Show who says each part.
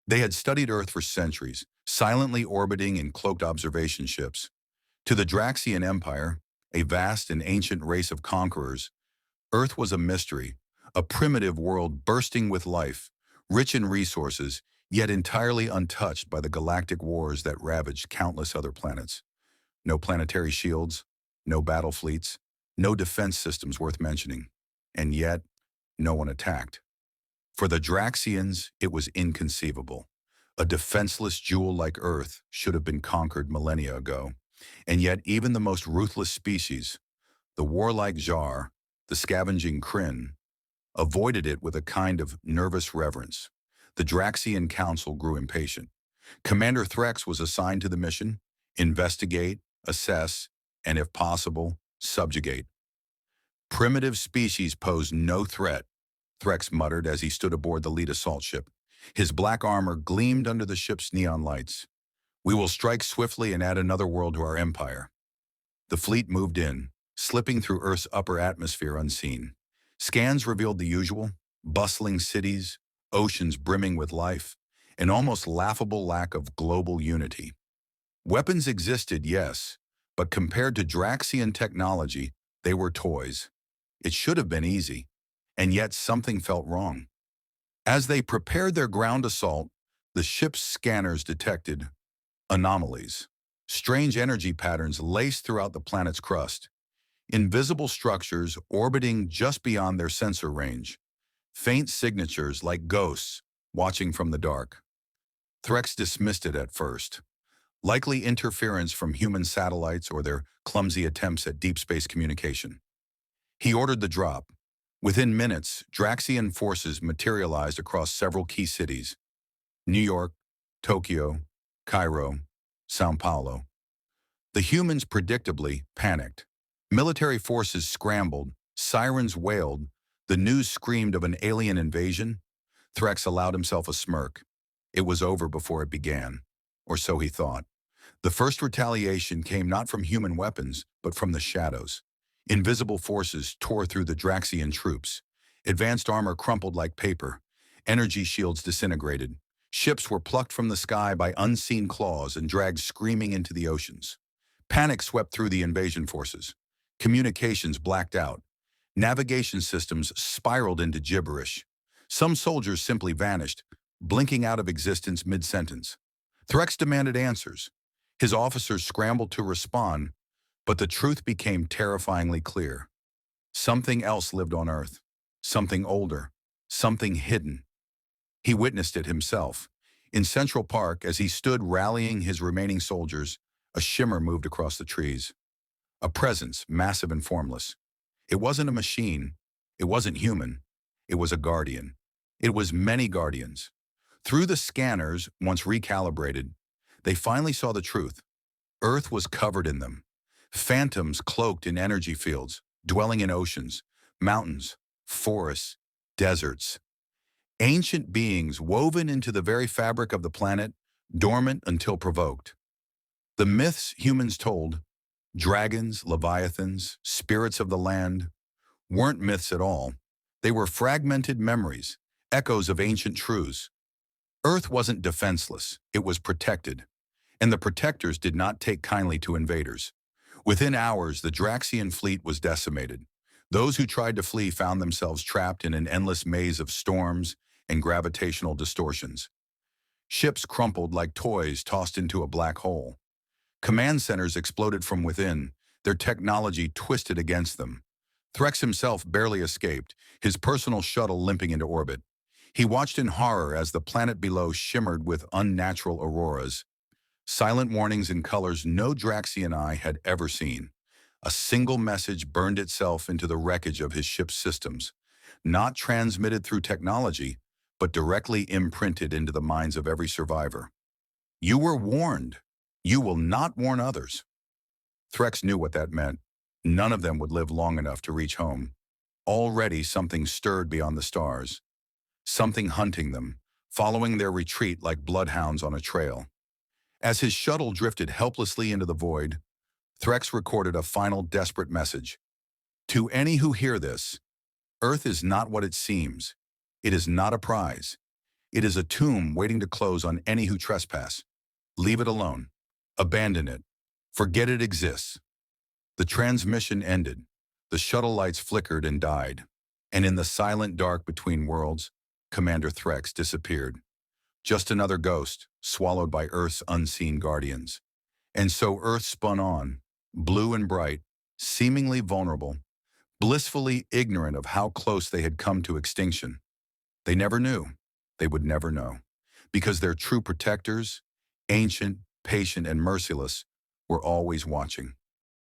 Speaker 1: They had studied Earth for centuries, silently orbiting in cloaked observation ships. To the Draxian Empire, a vast and ancient race of conquerors, Earth was a mystery, a primitive world bursting with life, rich in resources, yet entirely untouched by the galactic wars that ravaged countless other planets. No planetary shields, no battle fleets, no defense systems worth mentioning. And yet, no one attacked. For the Draxians, it was inconceivable. A defenseless jewel like Earth should have been conquered millennia ago. And yet even the most ruthless species, the warlike Jar, the scavenging Kryn, avoided it with a kind of nervous reverence. The Draxian Council grew impatient. Commander Threx was assigned to the mission: investigate, assess, and if possible, subjugate. Primitive species pose no threat, Threx muttered as he stood aboard the lead assault ship. His black armor gleamed under the ship's neon lights. We will strike swiftly and add another world to our empire. The fleet moved in, slipping through Earth's upper atmosphere unseen. Scans revealed the usual: bustling cities, oceans brimming with life, an almost laughable lack of global unity. Weapons existed, yes, but compared to Draxian technology, they were toys. It should have been easy, and yet something felt wrong. As they prepared their ground assault, the ship's scanners detected anomalies. Strange energy patterns laced throughout the planet's crust. Invisible structures orbiting just beyond their sensor range. Faint signatures like ghosts watching from the dark. Threx dismissed it at first. Likely interference from human satellites or their clumsy attempts at deep space communication. He ordered the drop. Within minutes, Draxian forces materialized across several key cities: New York, Tokyo, Cairo, Sao Paulo. The humans predictably panicked. Military forces scrambled, sirens wailed, the news screamed of an alien invasion. Threx allowed himself a smirk. It was over before it began, or so he thought. The first retaliation came not from human weapons, but from the shadows. Invisible forces tore through the Draxian troops. Advanced armor crumpled like paper. Energy shields disintegrated. Ships were plucked from the sky by unseen claws and dragged screaming into the oceans. Panic swept through the invasion forces. Communications blacked out. Navigation systems spiraled into gibberish. Some soldiers simply vanished, blinking out of existence mid-sentence. Threx demanded answers. His officers scrambled to respond, but the truth became terrifyingly clear. Something else lived on Earth. Something older. Something hidden. He witnessed it himself. In Central Park, as he stood rallying his remaining soldiers, a shimmer moved across the trees. A presence, massive and formless. It wasn't a machine. It wasn't human. It was a guardian. It was many guardians. Through the scanners, once recalibrated, they finally saw the truth. Earth was covered in them. Phantoms cloaked in energy fields, dwelling in oceans, mountains, forests, deserts. Ancient beings woven into the very fabric of the planet, dormant until provoked. The myths humans told, dragons, leviathans, spirits of the land, weren't myths at all. They were fragmented memories, echoes of ancient truths. Earth wasn't defenseless, it was protected. And the protectors did not take kindly to invaders. Within hours, the Draxian fleet was decimated. Those who tried to flee found themselves trapped in an endless maze of storms and gravitational distortions. Ships crumpled like toys tossed into a black hole. Command centers exploded from within, their technology twisted against them. Threx himself barely escaped, his personal shuttle limping into orbit. He watched in horror as the planet below shimmered with unnatural auroras. Silent warnings in colors no Draxian eye had ever seen. A single message burned itself into the wreckage of his ship's systems, not transmitted through technology, but directly imprinted into the minds of every survivor. You were warned. You will not warn others. Threx knew what that meant. None of them would live long enough to reach home. Already something stirred beyond the stars. Something hunting them, following their retreat like bloodhounds on a trail. As his shuttle drifted helplessly into the void, Threx recorded a final desperate message. To any who hear this, Earth is not what it seems. It is not a prize. It is a tomb waiting to close on any who trespass. Leave it alone. Abandon it. Forget it exists. The transmission ended. The shuttle lights flickered and died. And in the silent dark between worlds, Commander Threx disappeared. Just another ghost, swallowed by Earth's unseen guardians. And so Earth spun on, blue and bright, seemingly vulnerable, blissfully ignorant of how close they had come to extinction. They never knew. They would never know. Because their true protectors, ancient, patient, and merciless, were always watching.